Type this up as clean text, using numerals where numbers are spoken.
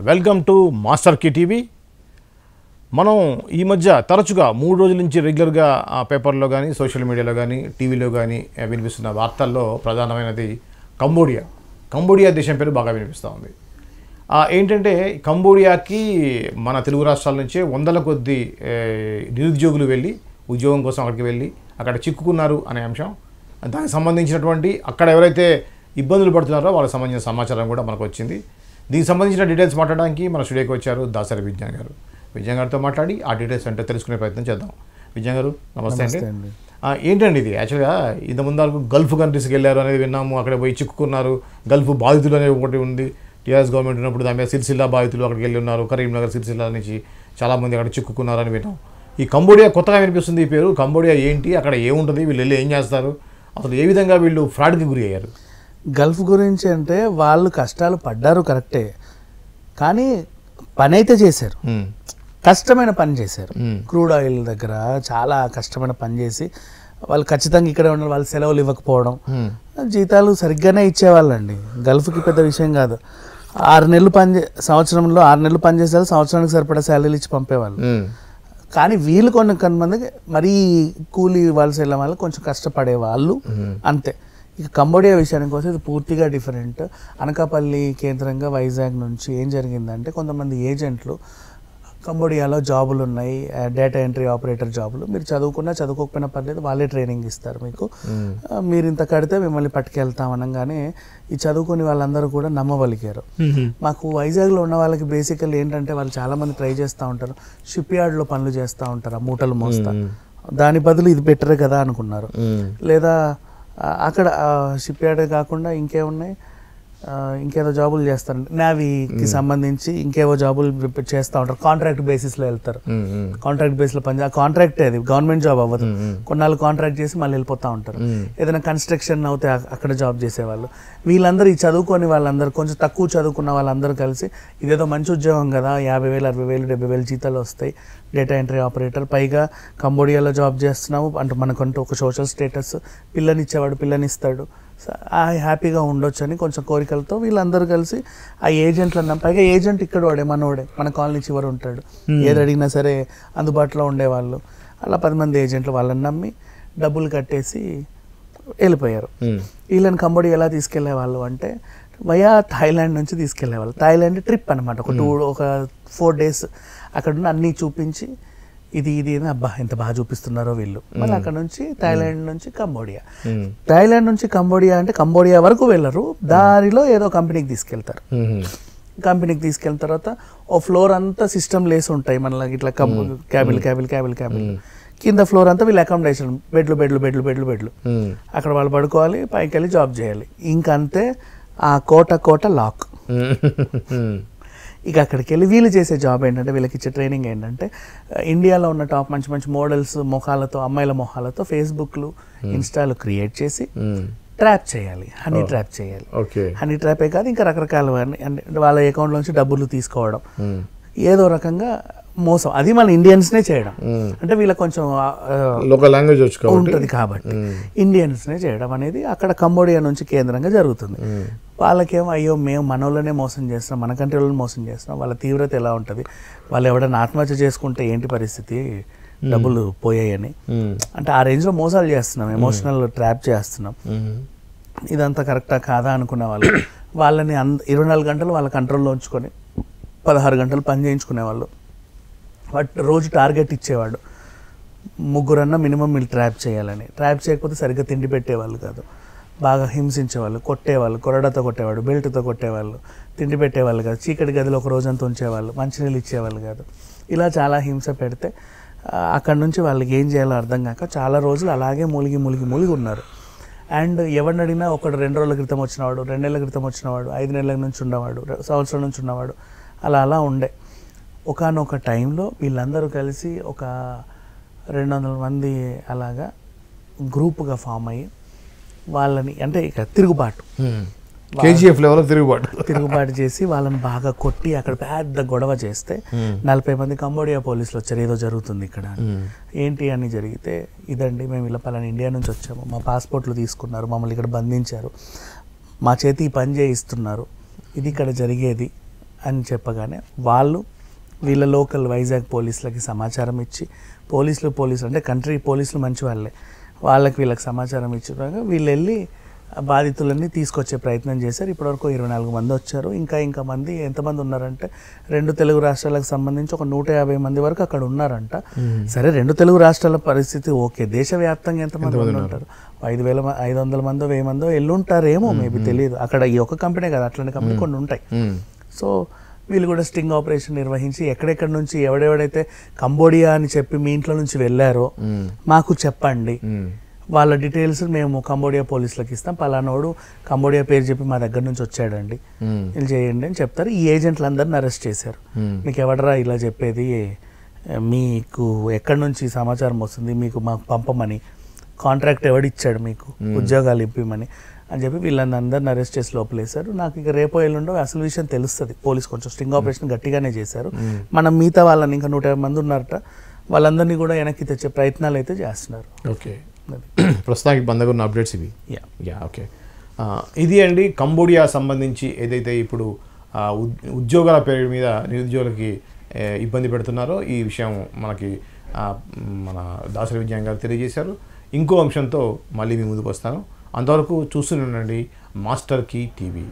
Welcome to master key TV. మనం ఈ మధ్య తరచుగా 3 రోజుల నుంచి రెగ్యులర్గా పేపర్లో కానీ సోషల్ మీడియాలో కానీ టీవీలో కానీ వినిపిస్తున్న వార్తల్లో ప్రధానమైనది కంబోడియా దేశం పేరు బాగా వినిపిస్తూ ఉంది. ఏంటంటే కంబోడియాకి మన తెలుగు రాష్ట్రాల నుంచే వందల కొద్ది నిరుద్యోగులు వెళ్ళి ఉద్యోగం కోసం అక్కడికి వెళ్ళి అక్కడ చిక్కుకున్నారు అనే అంశం, దానికి సంబంధించినటువంటి అక్కడ ఎవరైతే ఇబ్బందులు పడుతున్నారో వాళ్ళకి సంబంధించిన సమాచారం కూడా మనకు వచ్చింది. దీనికి సంబంధించిన డీటెయిల్స్ మాట్లాడడానికి మన స్టూడియోకి వచ్చారు దాసరి విజ్ఞాన్ గారు. విజ్ఞాన్ గారితో మాట్లాడి ఆ డీటెయిల్స్ అంటే తెలుసుకునే ప్రయత్నం చేద్దాం. విజ్ఞాన్ గారు నమస్తే అండి. ఏంటండి ఇది యాక్చువల్గా ఇంత ముందు గల్ఫ్ కంట్రీస్కి వెళ్ళారు అనేది విన్నాము, అక్కడ పోయి చిక్కుకున్నారు, గల్ఫ్ బాధితులు అనేది ఒకటి ఉంది. టీఆర్ఎస్ గవర్నమెంట్ ఉన్నప్పుడు దాని మీద సిరిసిల్ల బాధితులు అక్కడికి వెళ్ళి ఉన్నారు, కరీంనగర్ సిరిసిల్ల నుంచి చాలామంది అక్కడ చిక్కుకున్నారని విన్నాం. ఈ కంబోడియా కొత్తగా వినిపిస్తుంది ఈ పేరు. కంబోడియా ఏంటి, అక్కడ ఏముంటుంది, వీళ్ళు వెళ్ళి ఏం చేస్తారు, అసలు ఏ విధంగా వీళ్ళు ఫ్రాడ్కి గురి అయ్యారు? గల్ఫ్ గురించి అంటే వాళ్ళు కష్టాలు పడ్డారు కరెక్టే, కానీ పని అయితే చేశారు, కష్టమైన పని చేశారు. క్రూడ్ ఆయిల్ దగ్గర చాలా కష్టమైన పని చేసి వాళ్ళు ఖచ్చితంగా ఇక్కడే ఉన్నారు. వాళ్ళు సెలవులు ఇవ్వకపోవడం, జీతాలు సరిగ్గానే ఇచ్చేవాళ్ళండి. గల్ఫ్కి పెద్ద విషయం కాదు. 6 నెలలు సంవత్సరంలో 6 నెలలు పని చేసేవాళ్ళు, సంవత్సరానికి సరిపడా శాలరీలు ఇచ్చి పంపేవాళ్ళు. కానీ వీళ్ళు కొంతమందికి మరీ కూలీ వాళ్ళు వెళ్ళే వాళ్ళు కొంచెం కష్టపడే వాళ్ళు అంతే. ఇక కంబోడియా విషయానికి వస్తే ఇది పూర్తిగా డిఫరెంట్. అనకాపల్లి కేంద్రంగా వైజాగ్ నుంచి ఏం జరిగిందంటే, కొంతమంది ఏజెంట్లు కంబోడియాలో జాబులు ఉన్నాయి, డేటా ఎంట్రీ ఆపరేటర్ జాబులు, మీరు చదువుకున్నా చదువుకోకపోయినా పర్లేదు, వాళ్ళే ట్రైనింగ్ ఇస్తారు మీకు, మీరు ఇంత కడితే మిమ్మల్ని పట్టుకెళ్తాం అనగానే ఈ చదువుకుని వాళ్ళందరూ కూడా నమ్మబలికారు. మాకు వైజాగ్లో ఉన్న వాళ్ళకి బేసికల్ ఏంటంటే, వాళ్ళు చాలామంది ట్రై చేస్తూ ఉంటారు, షిప్ యార్డ్లో పనులు చేస్తూ ఉంటారు, ఆ మూటలు మోస్తా, దాని బదులు ఇది బెటరే కదా అనుకున్నారు. లేదా అక్కడ షిప్ యార్డ్ కాకుండా ఇంకేమున్నాయి, ఇంకేదో జాబులు చేస్తారు, నేవీకి సంబంధించి ఇంకేవో జాబులు చేస్తూ ఉంటారు, కాంట్రాక్ట్ బేసిస్లో వెళ్తారు, కాంట్రాక్ట్ బేస్లో పని. ఆ కాంట్రాక్టే, అది గవర్నమెంట్ జాబ్ అవ్వదు, కొన్నాళ్ళు కాంట్రాక్ట్ చేసి మళ్ళీ వెళ్ళిపోతూ ఉంటారు. ఏదైనా కన్స్ట్రక్షన్ అవుతే అక్కడ జాబ్ చేసేవాళ్ళు. వీళ్ళందరూ ఈ చదువుకొని వాళ్ళందరూ, కొంచెం తక్కువ చదువుకున్న వాళ్ళందరూ కలిసి ఇదేదో మంచి ఉద్యోగం కదా, 50,000 60,000 70,000 జీతాలు వస్తాయి, డేటా ఎంట్రీ ఆపరేటర్, పైగా కంబోడియాలో జాబ్ చేస్తున్నాము అంటే మనకంటూ ఒక సోషల్ స్టేటస్, పిల్లనిచ్చేవాడు పిల్లనిస్తాడు, హ్యాపీగా ఉండొచ్చు అని కొంచెం కోరికలతో వీళ్ళందరూ కలిసి ఆ ఏజెంట్లు అన్నాం. పైగా ఏజెంట్ ఇక్కడ వాడే, మనోడే, మన కాలనీ చివరి ఉంటాడు, ఏది అడిగినా సరే అందుబాటులో ఉండేవాళ్ళు. అలా 10 మంది ఏజెంట్లు వాళ్ళని నమ్మి డబ్బులు కట్టేసి వెళ్ళిపోయారు. వీళ్ళని కంబోడియా ఎలా తీసుకెళ్లేవాళ్ళు అంటే, వయా థాయిలాండ్ నుంచి తీసుకెళ్లేవాళ్ళు. థాయిలాండ్ ట్రిప్ అనమాట, ఒక 4 days అక్కడ అన్నీ చూపించి ఇది అబ్బా ఎంత బాగా చూపిస్తున్నారో వీళ్ళు. మళ్ళీ అక్కడ నుంచి థాయిలాండ్ నుంచి కంబోడియా, థాయిలాండ్ నుంచి కంబోడియా అంటే కంబోడియా వరకు వెళ్ళరు, దారిలో ఏదో కంపెనీకి తీసుకెళ్తారు. కంపెనీకి తీసుకెళ్ళిన తర్వాత ఓ ఫ్లోర్ అంతా సిస్టమ్ లేసి ఉంటాయి మనకి, ఇట్లా క్యాబిల్ కింద ఫ్లోర్ అంతా వీళ్ళ అకామిడేషన్, బెడ్లు అక్కడ వాళ్ళు పడుకోవాలి, పైకి వెళ్ళి జాబ్ చేయాలి. ఇంకంతే, ఆ కోట లాక్. ఇక అక్కడికి వెళ్ళి వీళ్ళు చేసే జాబ్ ఏంటంటే, వీళ్ళకి ఇచ్చే ట్రైనింగ్ ఏంటంటే, ఇండియాలో ఉన్న టాప్ మంచి మోడల్స్ మొహాలతో, అమ్మాయిల మొహాలతో ఫేస్బుక్లు ఇన్స్టాలు క్రియేట్ చేసి ట్రాప్ చేయాలి, హనీ ట్రాప్ చేయాలి. హనీ ట్రాపే కాదు, ఇంకా రకరకాల వాళ్ళ అకౌంట్లోంచి డబ్బులు తీసుకోవడం, ఏదో రకంగా మోసం. అది మన ఇండియన్స్నే చేయడం, అంటే వీళ్ళకి కొంచెం లోకల్ లాంగ్వేజ్ ఉంటుంది కాబట్టి ఇండియన్స్నే చేయడం అనేది అక్కడ కంబోడియా నుంచి కేంద్రంగా జరుగుతుంది. వాళ్ళకేమో అయ్యో మేము మనోళ్ళనే మోసం చేస్తున్నాం, మన కంట్రీలను మోసం చేస్తున్నాం, వాళ్ళ తీవ్రత ఎలా ఉంటుంది, వాళ్ళు ఎవడైనా ఆత్మహత్య చేసుకుంటే ఏంటి పరిస్థితి, డబ్బులు పోయాయని, అంటే ఆ రేంజ్లో మోసాలు చేస్తున్నాం, ఎమోషనల్ ట్రాప్ చేస్తున్నాం. ఇదంతా కరెక్టా కాదా అనుకునే వాళ్ళు వాళ్ళని 24 గంటలు వాళ్ళ కంట్రోల్లో ఉంచుకొని 16 గంటలు పని చేయించుకునేవాళ్ళు. బట్ రోజు టార్గెట్ ఇచ్చేవాడు, 3 మినిమం వీళ్ళు ట్రాప్ చేయాలని. ట్రాప్ చేయకపోతే సరిగ్గా తిండి పెట్టేవాళ్ళు కాదు, బాగా హింసించేవాళ్ళు, కొట్టేవాళ్ళు, కొరడాతో కొట్టేవాడు, బెల్ట్తో కొట్టేవాళ్ళు, తిండి పెట్టేవాళ్ళు కాదు, చీకటి గదిలో ఒక రోజంతా ఉంచేవాళ్ళు, మంచినీళ్ళు ఇచ్చేవాళ్ళు కాదు. ఇలా చాలా హింస పెడితే అక్కడ నుంచి వాళ్ళకి ఏం చేయాలో అర్థం కాక చాలా రోజులు అలాగే మూలిగి ఉన్నారు. అండ్ ఎవరిని అడిగినా ఒకడు 2 రోజుల క్రితం వచ్చినవాడు, 2 నెలల క్రితం వచ్చినవాడు, 5 నెలల నుంచి ఉన్నవాడు, సంవత్సరం నుంచి ఉన్నవాడు, అలా ఉండే. ఒకానొక టైంలో వీళ్ళందరూ కలిసి ఒక 200 మంది అలాగా గ్రూప్గా ఫామ్ అయ్యి వాళ్ళని, అంటే ఇక తిరుగుబాటు, కేజీఎఫ్ లెవెల్లో తిరుగుబాటు చేసి వాళ్ళని బాగా కొట్టి అక్కడ పెద్ద గొడవ చేస్తే 40 మంది కంబోడియా పోలీసులు వచ్చారు, ఏదో జరుగుతుంది ఇక్కడ, ఏంటి అని జరిగితే, ఇదండి మేము ఇలా పలానా ఇండియా నుంచి వచ్చాము, మా పాస్పోర్ట్లు తీసుకున్నారు, మమ్మల్ని ఇక్కడ బంధించారు, మా చేతి పని చేయిస్తున్నారు, ఇది ఇక్కడ జరిగేది అని చెప్పగానే వాళ్ళు వీళ్ళ లోకల్ వైజాగ్ పోలీసులకి సమాచారం ఇచ్చి పోలీసులు అంటే కంట్రీ పోలీసులు మంచి వాళ్ళకి వీళ్ళకి సమాచారం ఇచ్చాక వీళ్ళు వెళ్ళి బాధితులన్నీ తీసుకొచ్చే ప్రయత్నం చేశారు. ఇప్పటివరకు 24 మంది వచ్చారు. ఇంకా మంది ఎంతమంది ఉన్నారంటే 2 తెలుగు రాష్ట్రాలకు సంబంధించి ఒక 150 మంది వరకు అక్కడ ఉన్నారంట. సరే 2 తెలుగు రాష్ట్రాల పరిస్థితి ఓకే, దేశవ్యాప్తంగా ఎంతమంది ఉంటారు? 500 మందో 1000 మందో ఎల్లుంటారేమో, మేబీ తెలియదు. అక్కడ ఈ ఒక్క కంపెనీ కదా, అట్లాంటి కంపెనీ కొన్ని ఉంటాయి. సో వీళ్ళు కూడా స్టింగ్ ఆపరేషన్ నిర్వహించి ఎక్కడెక్కడి నుంచి ఎవడెవడైతే కంబోడియా అని చెప్పి మీ ఇంట్లో నుంచి వెళ్ళారో మాకు చెప్పండి, వాళ్ళ డీటెయిల్స్ మేము కంబోడియా పోలీసులకు ఇస్తాం, పలానోడు కంబోడియా పేరు చెప్పి మా దగ్గర నుంచి వచ్చాడండి, వీళ్ళు చేయండి అని చెప్తారు. ఈ ఏజెంట్లందరిని అరెస్ట్ చేశారు. మీకు ఎవడరా ఇలా చెప్పేది, మీకు ఎక్కడి నుంచి సమాచారం వస్తుంది, మీకు మాకు పంపమని, కాంట్రాక్ట్ ఎవడిచ్చాడు మీకు, ఉద్యోగాలు ఇవ్వమని అని చెప్పి వీళ్ళందరిని అరెస్ట్ చేసి లోపలేశారు. నాకు ఇక రేపో ఎల్లుండో అసలు విషయం తెలుస్తుంది. పోలీసు కొంచెం స్టింగ్ ఆపరేషన్ గట్టిగానే చేశారు. మనం మిగతా వాళ్ళని ఇంకా 150 మంది ఉన్నారట, వాళ్ళందరినీ కూడా వెనక్కి తెచ్చే ప్రయత్నాలు అయితే చేస్తున్నారు. ఓకే, ప్రస్తుతానికి బందగా ఉన్న అప్డేట్స్ ఇవి. యా ఓకే, ఇది అండి కంబోడియా సంబంధించి ఏదైతే ఇప్పుడు ఉద్యోగాల పేరు మీద నిరుద్యోగులకి ఇబ్బంది పెడుతున్నారో ఈ విషయం మనకి మన దాసరి విజయన్ గారు తెలియజేశారు. ఇంకో అంశంతో మళ్ళీ మీ ముందుకు వస్తాను. అంతవరకు చూస్తూనే ఉండండి మాస్టర్ కీ టీవీ.